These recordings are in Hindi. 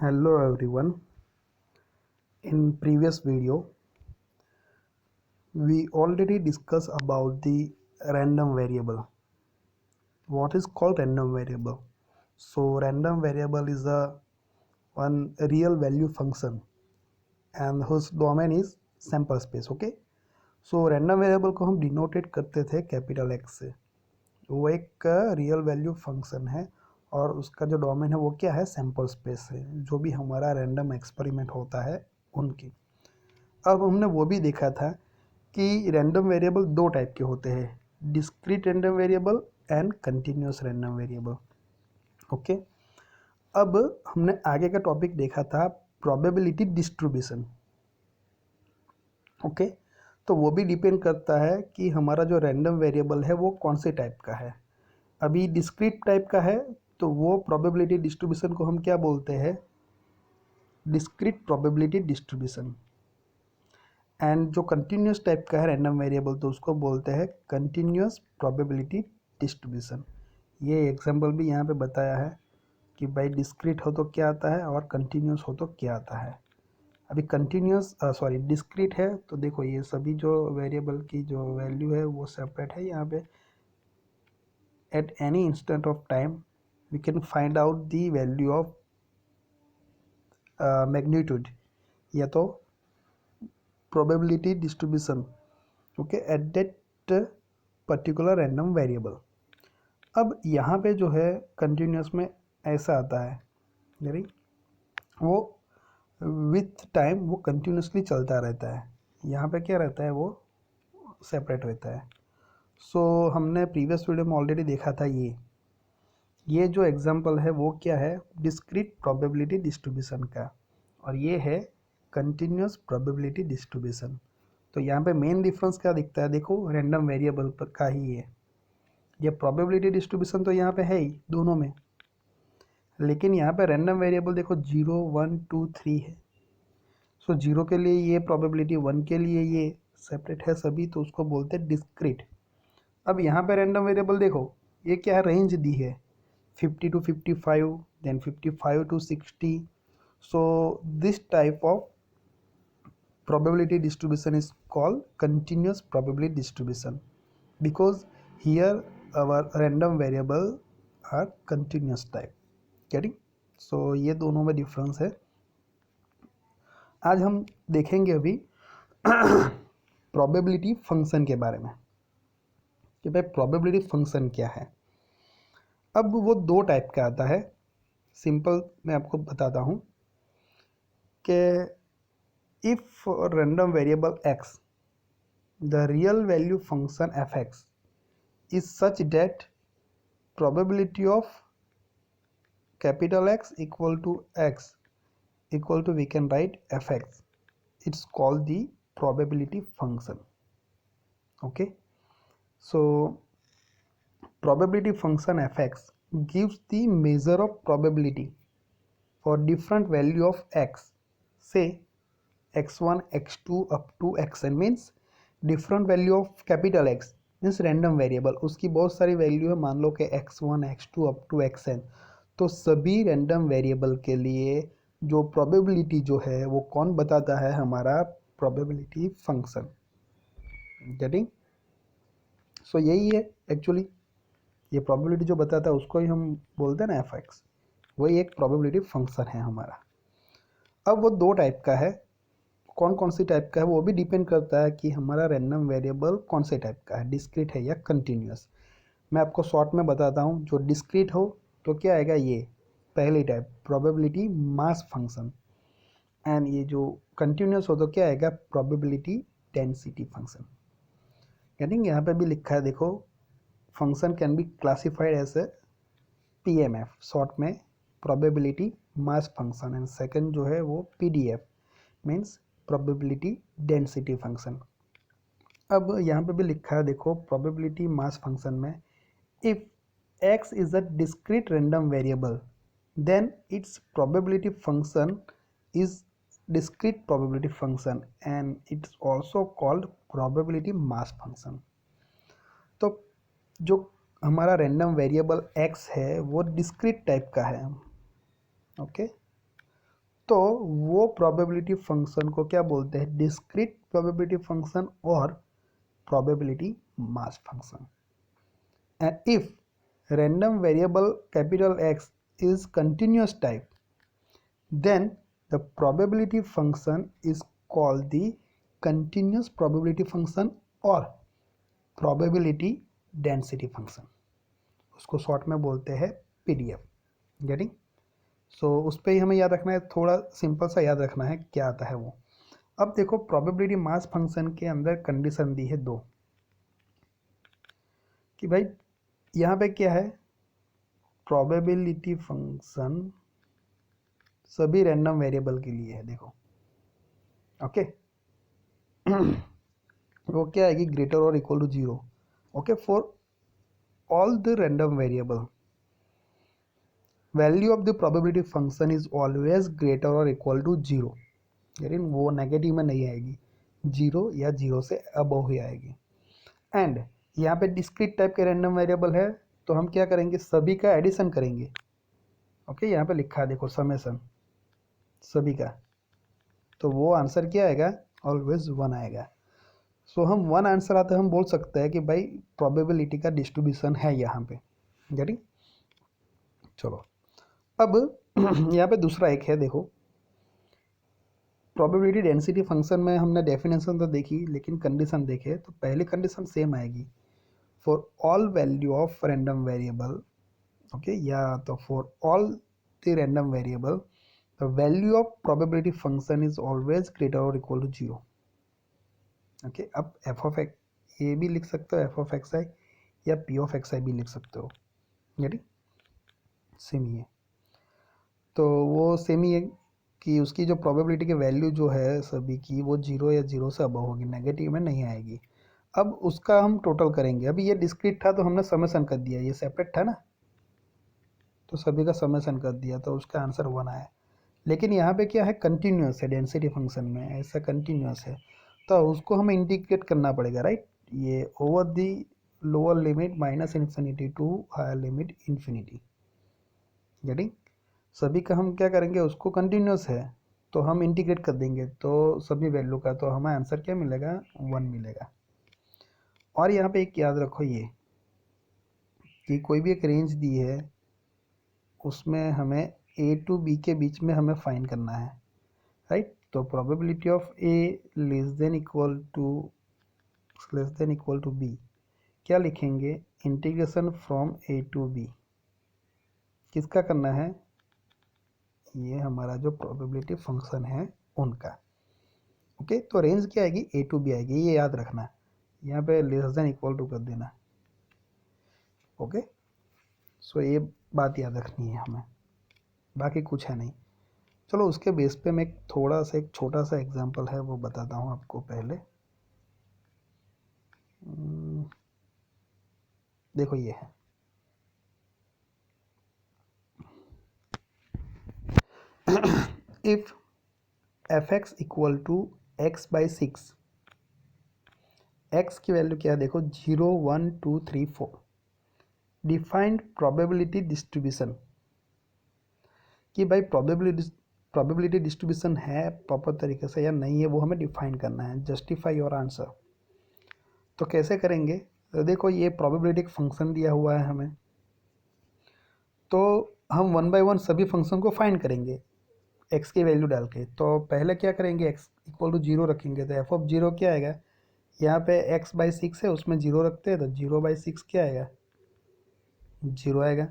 Hello everyone. In previous video, we already discussed about the random variable. What is called random variable? So random variable is a one real value function and whose domain is sample space. Okay. So random variable को हम डिनोटेट करते थे कैपिटल X से. वो एक रियल वैल्यू फंक्शन है और उसका जो डोमेन है वो क्या है, सैम्पल स्पेस है, जो भी हमारा रैंडम एक्सपेरिमेंट होता है उनकी. अब हमने वो भी देखा था कि रैंडम वेरिएबल दो टाइप के होते हैं, discrete random variable and continuous random variable. Okay. अब हमने आगे का टॉपिक देखा था प्रोबेबिलिटी डिस्ट्रीब्यूशन. ओके. तो वो भी डिपेंड करता है कि हमारा जो रैंडम वेरिएबल है वो कौन से टाइप का है. अभी डिस्क्रीट टाइप का है तो वो प्रोबेबिलिटी डिस्ट्रीब्यूशन को हम क्या बोलते हैं, डिस्क्रीट प्रोबेबिलिटी डिस्ट्रीब्यूशन. एंड जो कंटिन्यूस टाइप का है रैंडम वेरिएबल तो उसको बोलते हैं कंटिन्यूस प्रोबेबिलिटी डिस्ट्रीब्यूशन. ये एग्जांपल भी यहाँ पे बताया है कि भाई डिस्क्रीट हो तो क्या आता है और कंटिन्यूस हो तो क्या आता है. अभी कंटिन्यूस डिस्क्रीट है तो देखो ये सभी जो वेरिएबल की जो वैल्यू है वो सेपरेट है. यहाँ पे at any instant of time we can find out the value of magnitude या तो probability distribution, okay, at that particular random variable. अब यहाँ पे जो है कंटिन्यूस में ऐसा आता है यानी वो विथ टाइम वो कंटिन्यूसली चलता रहता है. यहाँ पे क्या रहता है, वो सेपरेट रहता है. सो हमने प्रीवियस वीडियो में ऑलरेडी देखा था ये जो एग्जांपल है वो क्या है, डिस्क्रीट प्रोबेबिलिटी डिस्ट्रीब्यूशन का, और ये है कंटिन्यूस प्रोबेबिलिटी डिस्ट्रीब्यूशन. तो यहाँ पे मेन डिफरेंस क्या दिखता है, देखो रैंडम वेरिएबल पर का ही है. ये प्रोबेबिलिटी डिस्ट्रीब्यूशन तो यहाँ पे है ही दोनों में, लेकिन यहाँ पे रैंडम वेरिएबल देखो 0 1 2 3 है. सो 0 के लिए ये प्रोबेबिलिटी, 1 के लिए ये सेपरेट है सभी, तो उसको बोलते हैं डिस्क्रीट. अब यहाँ पे रैंडम वेरिएबल देखो ये क्या है, रेंज दी है 50 to 55, then 55 to 60. So this type of probability distribution is called continuous probability distribution because here our random variable are continuous type. getting? So ये दोनों में डिफरेंस है. आज हम देखेंगे अभी प्रोबेबिलिटी फंक्शन के बारे में कि भाई प्रोबेबिलिटी फंक्शन क्या है. अब वो दो टाइप का आता है. सिंपल मैं आपको बताता हूँ कि if random variable x, the real value function fx is such that probability of capital X equal to x equal to, we can write fx, it's called the probability function. Okay, so probability function fx gives the measure of probability for different value of x, say x1 x2 up to xn, means different value of capital x means random variable, उसकी बहुत सारी वैल्यू है, मान लो कि x1 x2 up to xn. तो सभी रैंडम वेरिएबल के लिए जो प्रोबेबिलिटी जो है वो कौन बताता है, हमारा प्रोबेबिलिटी फंक्शन. गेटिंग? सो यही है एक्चुअली, ये प्रोबेबिलिटी जो बताता है उसको ही हम बोलते हैं ना fx, वही एक प्रोबेबिलिटी फंक्शन है हमारा. अब वो दो टाइप का है, कौन कौन सी टाइप का है वो भी डिपेंड करता है कि हमारा रैंडम वेरिएबल कौन से टाइप का है, डिस्क्रीट है या कंटिन्यूस. मैं आपको शॉर्ट में बताता हूँ. जो डिस्क्रीट हो तो क्या आएगा, ये पहली type probability mass function, and ये जो कंटिन्यूस हो तो क्या आएगा, प्रोबेबिलिटी डेंसिटी फंक्शन. यानी यहाँ पे भी लिखा है देखो, function can be classified as a PMF, short में probability mass function, and second जो है वो PDF means probability density function. अब यहाँ पे भी लिखा है देखो प्रोबेबिलिटी मास फंक्शन में, if x is a discrete random variable then its probability function is discrete probability function and it's also called probability mass function. तो जो हमारा रैंडम वेरिएबल x है वो डिस्क्रीट टाइप का है. ओके, तो वो प्रोबेबिलिटी फंक्शन को क्या बोलते हैं, डिस्क्रीट प्रोबेबिलिटी फंक्शन और probability mass function. And if random variable capital X is continuous type, then the probability function is called the continuous probability function or probability density function। उसको शॉर्ट में बोलते हैं पीडीएफ। गेटिंग? सो उस पर ही हमें याद रखना है, थोड़ा सिंपल सा याद रखना है क्या आता है वो। अब देखो प्रोबेबिलिटी मास फंक्शन के अंदर कंडीशन दी है दो, कि भाई यहाँ पे क्या है, प्रोबेबिलिटी फंक्शन सभी रैंडम वेरिएबल के लिए है। देखो ओके वो क्या आएगी, ग्रेटर और equal to zero. Okay, for all the random variable value of the probability function is always greater और इक्वल टू जीरो। लेकिन वो नेगेटिव में नहीं आएगी, जीरो या जीरो से अबव ही आएगी। एंड यहाँ पे डिस्क्रीट टाइप के रैंडम वेरिएबल है, तो हम क्या करेंगे, सभी का एडिशन करेंगे। ओके, यहाँ पे लिखा है देखो समेसन सभी का, तो वो आंसर क्या आएगा, ऑलवेज वन आएगा। सो हम वन आंसर आते हम बोल सकते हैं कि भाई प्रोबेबिलिटी का डिस्ट्रीब्यूशन है यहाँ पे। गेटिंग? चलो अब यहाँ पे दूसरा एक है, देखो प्रोबेबिलिटी डेंसिटी फंक्शन में हमने डेफिनेशन तो देखी, लेकिन कंडीशन देखे तो पहली कंडीशन सेम आएगी, for all value of random variable. Okay, या तो for all the random variable the value of probability function is always greater और इक्वल टू जीरो। ओके, अब एफ ऑफ एक्स ये भी लिख सकते हो, एफ ऑफ एक्स आई या पी ऑफ एक्स आई भी लिख सकते हो। यानी सेम ही है, तो वो सेम ही है कि उसकी जो प्रोबेबिलिटी की वैल्यू जो है सभी की, वो जीरो या जीरो से अबव होगी, नेगेटिव में नहीं आएगी। अब उसका हम टोटल करेंगे। अभी ये डिस्क्रीट था तो हमने समेसन कर दिया, ये सेपरेट था ना, तो सभी का समेसन कर दिया, तो उसका आंसर वन आया। लेकिन यहाँ पे क्या है, कंटिन्यूस है, डेंसिटी फंक्शन में ऐसा कंटिन्यूस है, तो उसको हमें इंटीग्रेट करना पड़ेगा, राइट। ये over the lower limit minus infinity to higher limit infinity. Getting? सभी का हम क्या करेंगे, उसको कंटिन्यूस है तो हम इंटीग्रेट कर देंगे, तो सभी वैल्यू का, तो हमें आंसर क्या मिलेगा, वन मिलेगा। और यहाँ पे एक याद रखो ये, कि कोई भी एक रेंज दी है, उसमें हमें ए टू बी के बीच में हमें फाइंड करना है, राइट। तो probability of a less than equal to b, क्या लिखेंगे, integration from a to b. किसका करना है, ये हमारा जो प्रोबेबिलिटी फंक्शन है उनका। ओके, तो रेंज क्या आएगी, ए टू बी आएगी, ये याद रखना। यहाँ पे लेस देन इक्वल टू कर देना। ओके, सो ये बात याद रखनी है हमें, बाकी कुछ है नहीं। चलो उसके बेस पे मैं एक छोटा सा एग्जांपल है वो बताता हूँ आपको पहले। देखो ये है, if f x equal to x by six, x की वैल्यू क्या है, देखो 0 1 2 3 4, डिफाइंड प्रोबेबिलिटी डिस्ट्रीब्यूशन, कि भाई प्रोबेबिलिटी डिस्ट्रीब्यूशन है प्रॉपर तरीके से या नहीं है, वो हमें डिफाइन करना है, जस्टिफाई योर आंसर। तो कैसे करेंगे, तो देखो ये प्रोबेबिलिटी फंक्शन दिया हुआ है हमें, तो हम वन बाय वन सभी फंक्शन को फाइंड करेंगे एक्स की वैल्यू डाल के। तो पहले क्या करेंगे, एक्स इक्वल टू जीरो रखेंगे, तो एफ ऑफ जीरो क्या आएगा, यहाँ पे एक्स बाई सिक्स है उसमें जीरो रखते हैं, तो जीरो बाई सिक्स क्या आएगा, जीरो आएगा।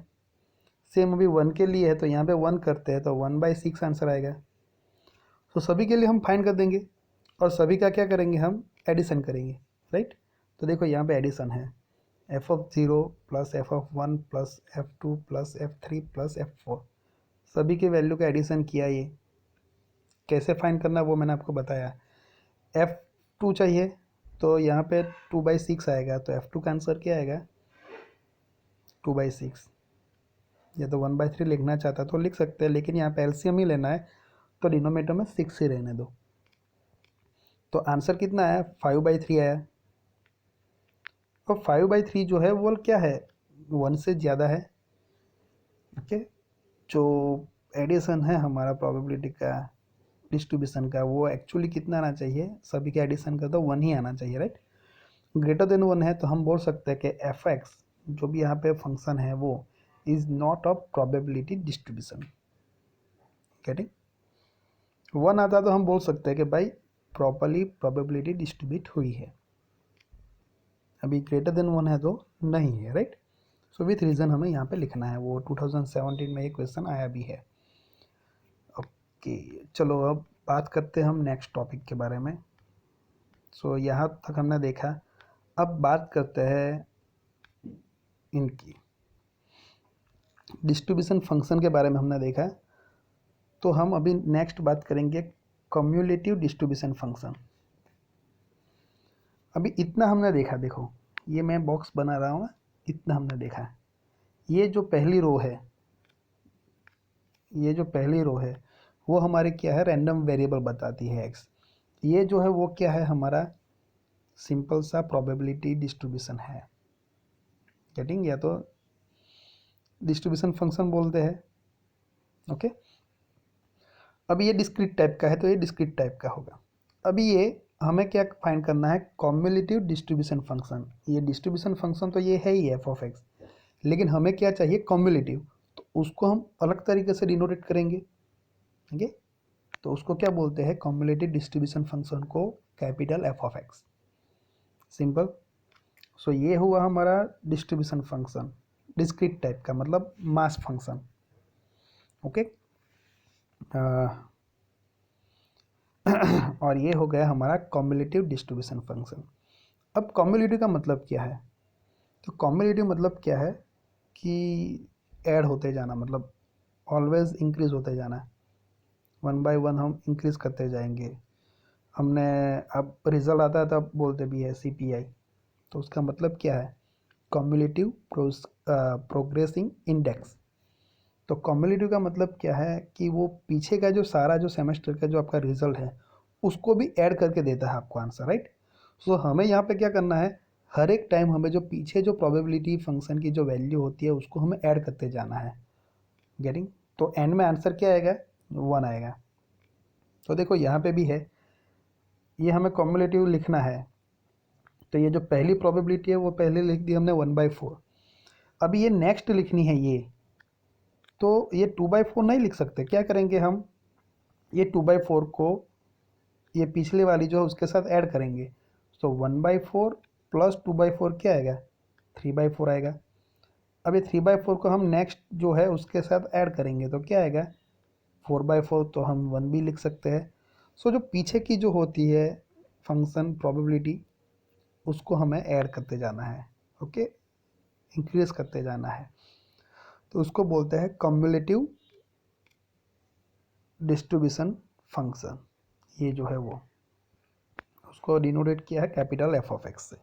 सेम अभी वन के लिए है, तो यहाँ पे वन करते हैं, तो वन बाई सिक्स आंसर आएगा। तो सभी के लिए हम फाइंड कर देंगे, और सभी का क्या करेंगे, हम एडिशन करेंगे, राइट। तो देखो यहाँ पे एडिशन है, F of zero plus F of one plus F two plus F three plus F four, सभी के वैल्यू का एडिशन किया। ये कैसे फाइंड करना वो मैंने आपको बताया। एफ टू चाहिए, तो यहाँ पे टू बाई सिक्स आएगा, तो एफ टू का आंसर क्या आएगा, टू बाई सिक्स। या तो वन बाई थ्री लिखना चाहता तो लिख सकते हैं, लेकिन यहाँ पे एलसीएम ही लेना है, तो डिनोमीटर में सिक्स ही रहने दो। तो आंसर कितना आया, फाइव बाई थ्री आया। और फाइव बाई थ्री जो है वो क्या है, वन से ज़्यादा है। ओके, जो एडिशन है हमारा प्रोबेबिलिटी का डिस्ट्रीब्यूशन का, वो एक्चुअली कितना आना चाहिए, सभी के एडिशन का तो 1 ही आना चाहिए, राइट। ग्रेटर देन 1 है तो हम बोल सकते हैं कि एफ एक्स जो भी यहाँ पे फंक्शन है वो is not of probability distribution. Getting 1 आता तो हम बोल सकते हैं कि भाई प्रॉपरली प्रोबेबिलिटी डिस्ट्रीब्यूट हुई है। अभी ग्रेटर देन 1 है तो नहीं है, राइट। सो विथ रीज़न हमें यहाँ पे लिखना है, वो 2017 में ये क्वेश्चन आया भी है। ओके चलो अब बात करते हैं हम नेक्स्ट टॉपिक के बारे में। सो यहाँ तक हमने देखा, अब बात करते हैं इनकी डिस्ट्रीब्यूशन फंक्शन के बारे में हमने देखा, तो हम अभी नेक्स्ट बात करेंगे कम्युलेटिव डिस्ट्रीब्यूशन फंक्शन। अभी इतना हमने देखा, देखो ये मैं बॉक्स बना रहा हूँ, इतना हमने देखा। ये जो पहली रो है, ये जो पहली रो है वो हमारे क्या है, रैंडम वेरिएबल बताती है एक्स। ये जो है वो क्या है, हमारा सिंपल सा प्रोबेबिलिटी डिस्ट्रीब्यूशन है। गेटिंग, या तो डिस्ट्रीब्यूशन फंक्शन बोलते हैं। ओके अभी ये डिस्क्रीट टाइप का है तो ये डिस्क्रीट टाइप का होगा। अभी ये हमें क्या फाइंड करना है, कॉम्युलेटिव डिस्ट्रीब्यूशन फंक्शन। ये डिस्ट्रीब्यूशन फंक्शन तो ये है ही एफ ऑफ एक्स, लेकिन हमें क्या चाहिए, कॉम्युलेटिव। तो उसको हम अलग तरीके से डिनोटेट करेंगे, ठीक है। तो उसको क्या बोलते हैं, कॉम्युलेटिव डिस्ट्रीब्यूशन फंक्शन को capital F of x, simple. So ये हुआ हमारा डिस्ट्रीब्यूशन फंक्शन, डिस्क्रीट टाइप का, मतलब मास फंक्शन। ओके और ये हो गया हमारा कॉम्युलेटिव डिस्ट्रीब्यूशन फंक्शन। अब कॉम्युलेटिव का मतलब क्या है, तो कॉम्युलेटिव मतलब क्या है कि ऐड होते जाना, मतलब ऑलवेज इंक्रीज होते जाना, 1 बाय 1 हम इंक्रीज करते जाएंगे। हमने अब रिजल्ट आता है तब बोलते भी है CPI, तो उसका मतलब क्या है, कॉम्युलेटिव प्रोग्रेसिंग इंडेक्स। तो कॉम्युलेटिव का मतलब क्या है कि वो पीछे का जो सारा जो सेमेस्टर का जो आपका रिजल्ट है उसको भी ऐड करके देता है आपको आंसर, राइट। सो हमें यहाँ पे क्या करना है, हर एक टाइम हमें जो पीछे जो प्रोबेबिलिटी फंक्शन की जो वैल्यू होती है उसको हमें ऐड करते जाना है। गेटिंग, तो एंड में आंसर क्या आएगा, 1 आएगा। तो देखो यहाँ पे भी है, ये हमें कॉम्युलेटिव लिखना है, तो ये जो पहली प्रोबेबिलिटी है वो पहले लिख दी हमने 1/4। अभी ये नेक्स्ट लिखनी है ये, तो ये 2/4 नहीं लिख सकते, क्या करेंगे हम, ये 2/4 को ये पिछले वाली जो है उसके साथ ऐड करेंगे। तो 1/4 प्लस 2/4 क्या आएगा, 3/4 आएगा। अब ये 3/4 को हम नेक्स्ट जो है उसके साथ ऐड करेंगे तो क्या आएगा, 4/4, तो हम 1 भी लिख सकते हैं। सो जो पीछे की जो होती है फंक्शन प्रोबेबिलिटी उसको हमें ऐड करते जाना है, ओके, इंक्रीज करते जाना है। तो उसको बोलते हैं कम्युलेटिव डिस्ट्रीब्यूशन फंक्शन। ये जो है वो उसको डिनोटेट किया है कैपिटल एफ ऑफ एक्स से।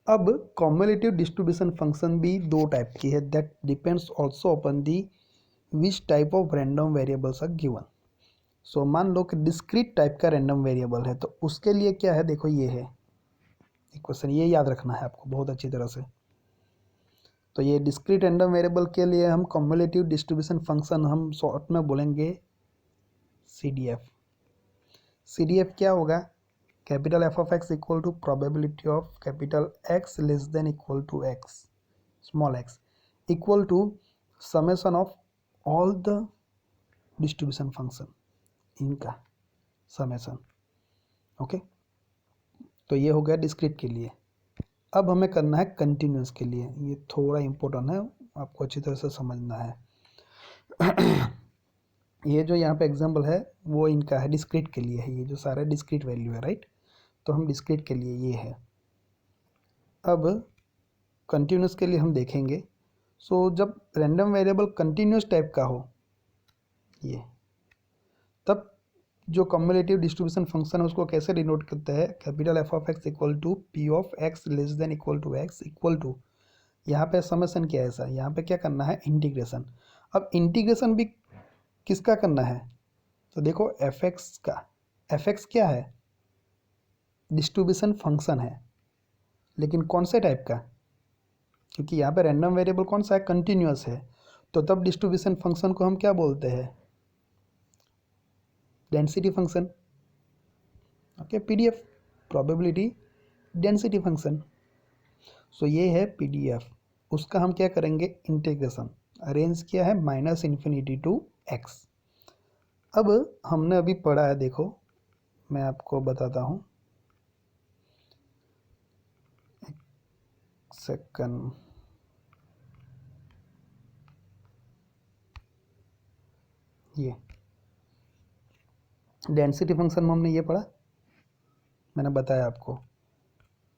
अब कॉम्युलेटिव डिस्ट्रीब्यूशन फंक्शन भी दो टाइप की है, that depends also upon the which type of random variables are given. So मान लो कि डिस्क्रीट टाइप का रैंडम वेरिएबल है, तो उसके लिए क्या है, देखो ये है इक्वेशन, ये याद रखना है आपको बहुत अच्छी तरह से। तो ये डिस्क्रीट रैंडम वेरिएबल के लिए हम कॉम्युलेटिव डिस्ट्रीब्यूशन फंक्शन हम शॉर्ट में बोलेंगे CDF। CDF क्या होगा, capital F of x equal to probability of capital x less than equal to x small x equal to summation of all the distribution function, इनका समेशन। ओके तो ये हो गया डिस्क्रीट के लिए। अब हमें करना है कंटिन्यूस के लिए, ये थोड़ा इम्पोर्टेंट है, आपको अच्छी तरह से समझना है। ये जो यहाँ पे एग्जाम्पल है वो इनका है, डिस्क्रीट के लिए है, ये जो सारा डिस्क्रीट वैल्यू है, राइट। तो हम डिस्क्रीट के लिए ये है। अब कंटिन्यूस के लिए हम देखेंगे। सो जब रैंडम वेरिएबल कंटिन्यूस टाइप का हो ये, तब जो कम्युलेटिव डिस्ट्रीब्यूशन फंक्शन है उसको कैसे डिनोट करते हैं, capital F of x equal to p of x less than equal to x equal to, यहाँ पे समेशन क्या है ऐसा, यहाँ पे क्या करना है, इंटीग्रेशन। अब इंटीग्रेशन भी किसका करना है, तो देखो एफ एक्स का, एफ एक्स क्या है, डिस्ट्रीब्यूशन फंक्शन है, लेकिन कौन से टाइप का, क्योंकि यहाँ पे रैंडम वेरिएबल कौन सा है, कंटिन्यूस है। तो तब डिस्ट्रीब्यूशन फंक्शन को हम क्या बोलते हैं? Density function. Okay, PDF, probability density function. So ये है पीडीएफ। उसका हम क्या करेंगे? इंटीग्रेशन। अरेंज किया है -∞ टू x। अब हमने अभी पढ़ा है, देखो मैं आपको बताता हूँ, एक सेकंड। ये डेंसिटी फंक्शन में हमने ये पढ़ा, मैंने बताया आपको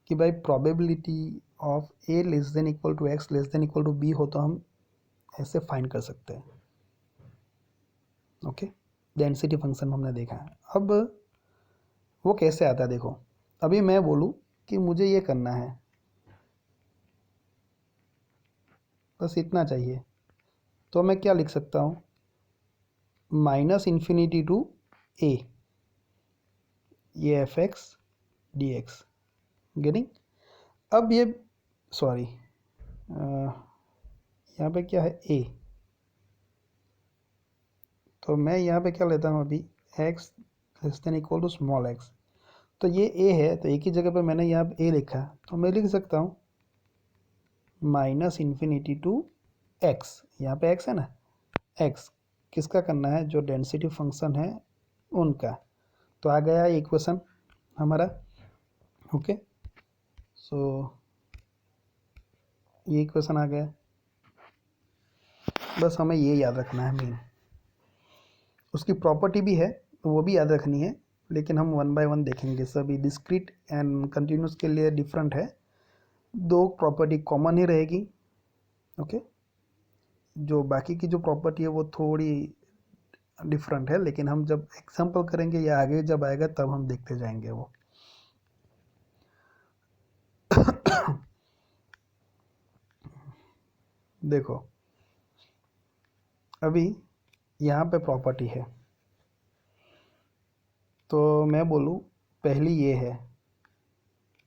कि भाई probability of a less than equal to x less than equal to b हो तो हम ऐसे फाइंड कर सकते हैं। ओके, डेंसिटी फंक्शन हमने देखा है। अब वो कैसे आता है, देखो अभी मैं बोलूँ कि मुझे ये करना है, बस इतना चाहिए, तो मैं क्या लिख सकता हूँ? -∞ टू a, ये F x d x. Getting? अब ये सॉरी, यहाँ पे क्या है? a, तो मैं यहाँ पे क्या लेता हूँ अभी? x less than equal to small x। तो ये a है, तो एक ही जगह पे मैंने यहाँ पे a लिखा, तो मैं लिख सकता हूँ -∞ टू x। यहाँ पे x है ना, x किसका करना है? जो डेंसिटी फंक्शन है उनका। तो आ गया इक्वेशन हमारा। ओके, सो ये इक्वेशन आ गया। बस हमें ये याद रखना है मेन। उसकी प्रॉपर्टी भी है तो वो भी याद रखनी है, लेकिन हम वन बाय वन देखेंगे। सभी डिस्क्रीट एंड कंटिन्यूस के लिए डिफरेंट है, दो प्रॉपर्टी कॉमन ही रहेगी। ओके, जो बाकी की जो प्रॉपर्टी है वो थोड़ी डिफरेंट है, लेकिन हम जब एग्जांपल करेंगे या आगे जब आएगा तब हम देखते जाएंगे वो। देखो अभी यहाँ पे प्रॉपर्टी है, तो मैं बोलूँ पहली ये है,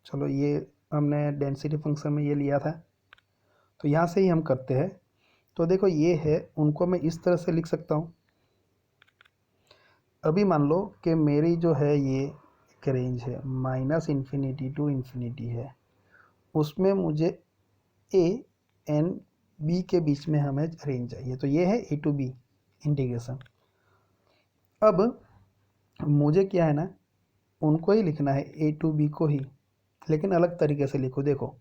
चलो ये हमने डेंसिटी फंक्शन में ये लिया था, तो यहाँ से ही हम करते हैं। तो देखो ये है, उनको मैं इस तरह से लिख सकता हूँ। अभी मान लो कि मेरी जो है ये एक रेंज है -∞ टू ∞ है, उसमें मुझे a एंड b के बीच में हमें रेंज चाहिए, तो ये है a टू b इंटीग्रेशन। अब मुझे क्या है ना, उनको ही लिखना है a टू b को ही, लेकिन अलग तरीके से लिखो। देखो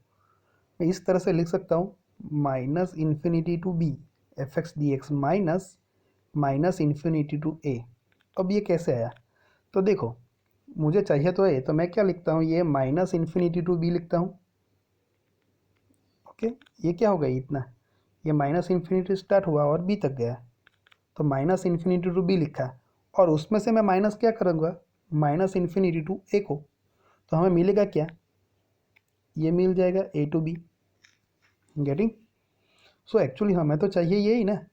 मैं इस तरह से लिख सकता हूँ -∞ to b f x d x -∞ to a। अब ये कैसे आया? तो देखो मुझे चाहिए तो a, तो मैं क्या लिखता हूँ? ये -∞ टू b लिखता हूँ। ओके, ये क्या होगा? इतना, ये -∞ स्टार्ट हुआ और b तक गया, तो -∞ टू b लिखा, और उसमें से मैं माइनस क्या करूँगा? -∞ टू a को। तो हमें मिलेगा क्या? ये मिल जाएगा a to b। Getting? So actually हमें तो चाहिए यही ना,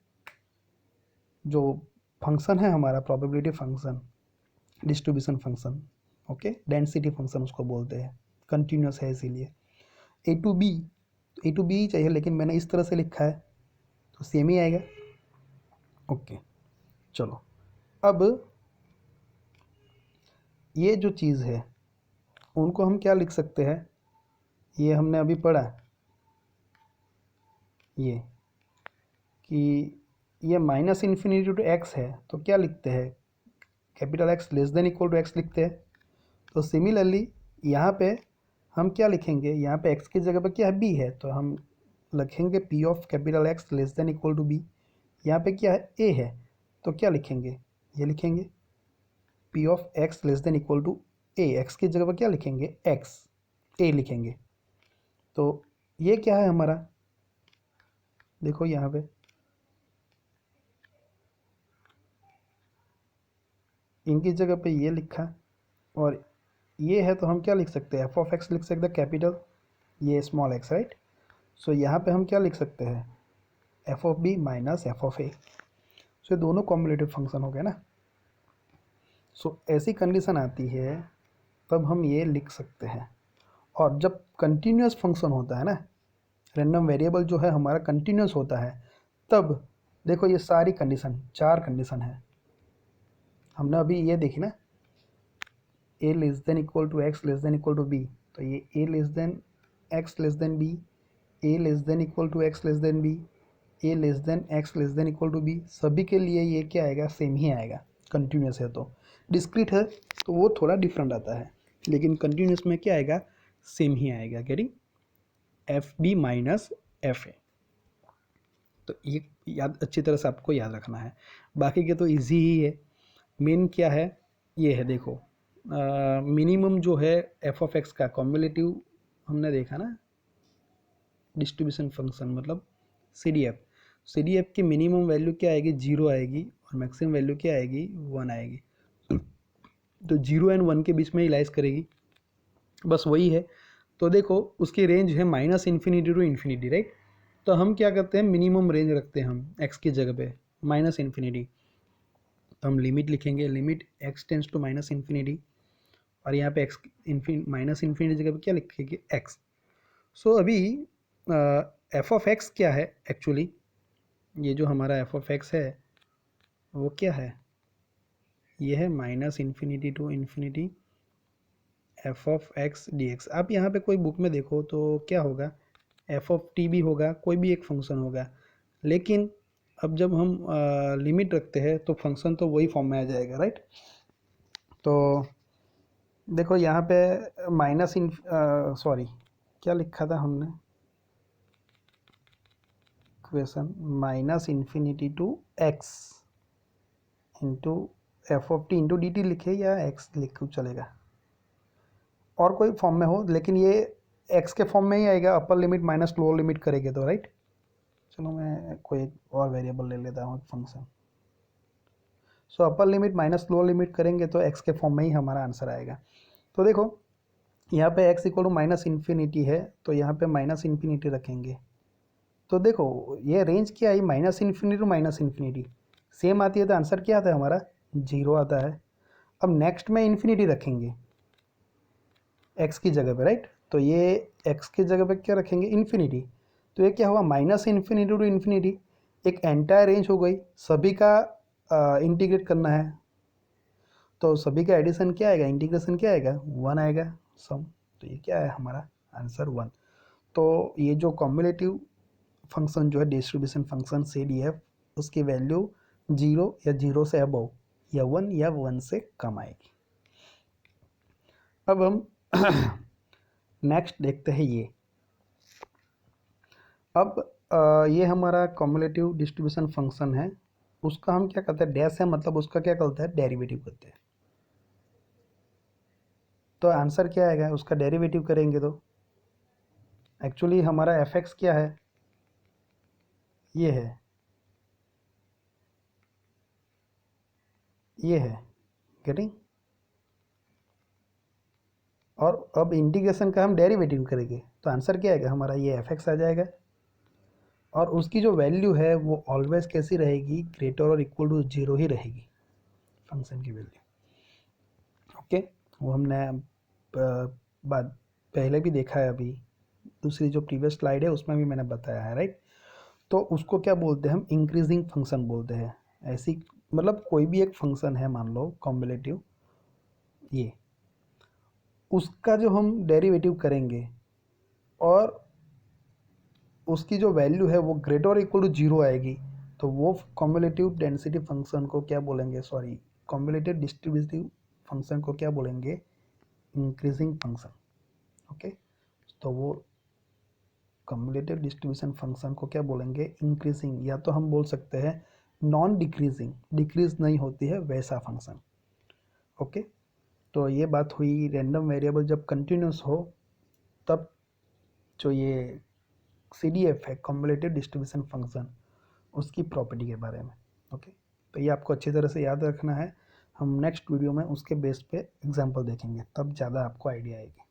जो फंक्शन है हमारा probability function, distribution function. Okay, density function उसको बोलते हैं, कंटिन्यूस है इसीलिए। A to b, a to b ही चाहिए, लेकिन मैंने इस तरह से लिखा है तो सेम ही आएगा। ओके, चलो अब ये जो चीज़ है उनको हम क्या लिख सकते हैं? ये हमने अभी पढ़ा ये कि ये -∞ टू x है, तो क्या लिखते हैं? Capital X less than equal to x लिखते हैं। तो सिमिलरली यहाँ पे हम क्या लिखेंगे? यहाँ पे x की जगह पे क्या है? b है, तो हम लिखेंगे p of capital X less than equal to b। यहाँ पे क्या है? a है, तो क्या लिखेंगे? ये लिखेंगे p of x less than equal to a। x की जगह पे क्या लिखेंगे? x, a लिखेंगे। तो ये क्या है हमारा? देखो यहाँ पे इनकी जगह पे ये लिखा, और ये है तो हम क्या लिख सकते हैं? एफ ऑफ एक्स लिख सकते हैं कैपिटल, ये स्मॉल एक्स, राइट। सो यहाँ पे हम क्या लिख सकते हैं? F of b minus F of a. So ये दोनों कॉम्बिनेटिव फंक्शन हो गए ना। सो ऐसी कंडीशन आती है तब हम ये लिख सकते हैं। और जब कंटिन्यूस फंक्शन होता है ना, रैंडम वेरिएबल जो है हमारा कंटिन्यूस होता है, तब देखो ये सारी कंडीशन, 4 कंडीशन है। हमने अभी ये देखी ना, a less than equal to x less than equal to b, तो ये a less than x less than b, a less than equal to x less than b, a less than x less than equal to b, सभी के लिए ये क्या आएगा, सेम ही आएगा। कंटिन्यूस है तो, डिस्क्रीट है तो वो थोड़ा डिफरेंट आता है, लेकिन कंटिन्यूस में क्या आएगा, सेम ही आएगा। Getting, f b minus f a. तो ये याद, अच्छी तरह से आपको याद रखना है। बाकी के तो इजी ही है। मेन क्या है, ये है देखो, मिनिमम जो है एफ ऑफ एक्स का कॉम्युलेटिव हमने देखा ना, डिस्ट्रीब्यूशन फंक्शन मतलब सी डी एफ की मिनिमम वैल्यू क्या आएगी, 0 आएगी, और मैक्सिमम वैल्यू क्या आएगी, 1 आएगी। तो 0 एंड 1 के बीच में ही लाइज करेगी, बस वही है। तो देखो उसकी रेंज है minus infinity to infinity, right. तो हम क्या करते हैं, मिनिमम रेंज रखते हैं हम एक्स की जगह पे माइनस इन्फिनिटी। तो हम लिमिट लिखेंगे, limit x tends to minus infinity, और यहाँ पे एक्स माइनस इन्फिनिटी जगह पे क्या लिखेंगे, एक्स। सो अभी एफ ऑफ एक्स क्या है एक्चुअली, ये जो हमारा एफ ऑफ एक्स है वो क्या है, ये है minus infinity to infinity f of x d x. आप यहाँ पे कोई बुक में देखो तो क्या होगा, एफ ऑफ टी भी होगा, कोई भी एक फंक्शन होगा, लेकिन अब जब हम लिमिट रखते हैं तो फंक्शन तो वही फॉर्म में आ जाएगा, राइट। तो देखो यहाँ पे माइनस इन सॉरी क्या लिखा था हमने equation, minus infinity to x into f of t into d t लिखे या एक्स लिख चलेगा, और कोई फॉर्म में हो, लेकिन ये एक्स के फॉर्म में ही आएगा, अपर लिमिट माइनस लोअर लिमिट करेंगे तो, राइट। चलो मैं कोई और वेरिएबल ले लेता हूँ function. So upper limit minus lower limit करेंगे तो एक्स के फॉर्म में ही हमारा आंसर आएगा। तो देखो यहाँ पे x equal to minus infinity है, तो यहाँ पे माइनस इन्फिनिटी रखेंगे। तो देखो ये रेंज क्या है, minus infinity to minus infinity same आती है, तो आंसर क्या आता है हमारा, 0 आता है। अब नेक्स्ट में इन्फिनिटी रखेंगे एक्स की जगह पे, राइट। तो ये एक्स की जगह पे क्या रखेंगे, इन्फिनिटी। तो ये क्या हुआ, माइनस इन्फिनिटी टू इन्फिनिटी, एक एंटायर रेंज हो गई, सभी का इंटीग्रेट करना है, तो सभी का एडिशन क्या आएगा, इंटीग्रेशन क्या आएगा, 1 आएगा सम। तो ये क्या है हमारा आंसर 1। तो ये जो कॉम्युलेटिव फंक्शन जो है distribution function c d f, उसकी वैल्यू 0 या 0 से अबव या 1 या 1 से कम आएगी। अब हम नेक्स्ट देखते हैं ये। अब ये हमारा कॉम्युलेटिव डिस्ट्रीब्यूशन फंक्शन है, उसका हम क्या करते हैं, डैश है मतलब उसका क्या करते हैं, डेरिवेटिव करते हैं। तो आंसर क्या आएगा, उसका डेरिवेटिव करेंगे तो एक्चुअली हमारा एफ एक्स क्या है, ये है, ये है, गेटिंग। और अब इंटीग्रेशन का हम डेरिवेटिव करेंगे तो आंसर क्या आएगा हमारा, ये एफ एक्स आ जाएगा। और उसकी जो वैल्यू है वो ऑलवेज कैसी रहेगी, ग्रेटर और इक्वल टू 0 ही रहेगी फंक्शन की वैल्यू। ओके, वो हमने बात पहले भी देखा है, अभी दूसरी जो प्रीवियस स्लाइड है उसमें भी मैंने बताया है, राइट। तो उसको क्या बोलते हैं हम, इंक्रीजिंग फंक्शन बोलते हैं। ऐसी मतलब कोई भी एक फंक्शन है, मान लो कॉम्बिनेटिव, ये उसका जो हम डेरिवेटिव करेंगे और उसकी जो वैल्यू है वो ग्रेटर और इक्वल टू 0 आएगी, तो वो कॉम्युलेटिव डेंसिटी फंक्शन को क्या बोलेंगे, सॉरी कॉम्युलेटिव डिस्ट्रीब्यूटिव फंक्शन को क्या बोलेंगे, इंक्रीजिंग फंक्शन। ओके, तो वो कम्युलेटिव डिस्ट्रीब्यूशन फंक्शन को क्या बोलेंगे, इंक्रीजिंग, या तो हम बोल सकते हैं नॉन डिक्रीजिंग, डिक्रीज नहीं होती है वैसा फंक्शन। ओके, तो ये बात हुई रैंडम वेरिएबल जब कंटिन्यूस हो तब जो ये सी डी एफ है कम्युलेटिव डिस्ट्रीब्यूशन फंक्शन, उसकी प्रॉपर्टी के बारे में। ओके, तो ये आपको अच्छी तरह से याद रखना है। हम नेक्स्ट वीडियो में उसके बेस पे एग्जांपल देखेंगे, तब ज़्यादा आपको आइडिया आएगी।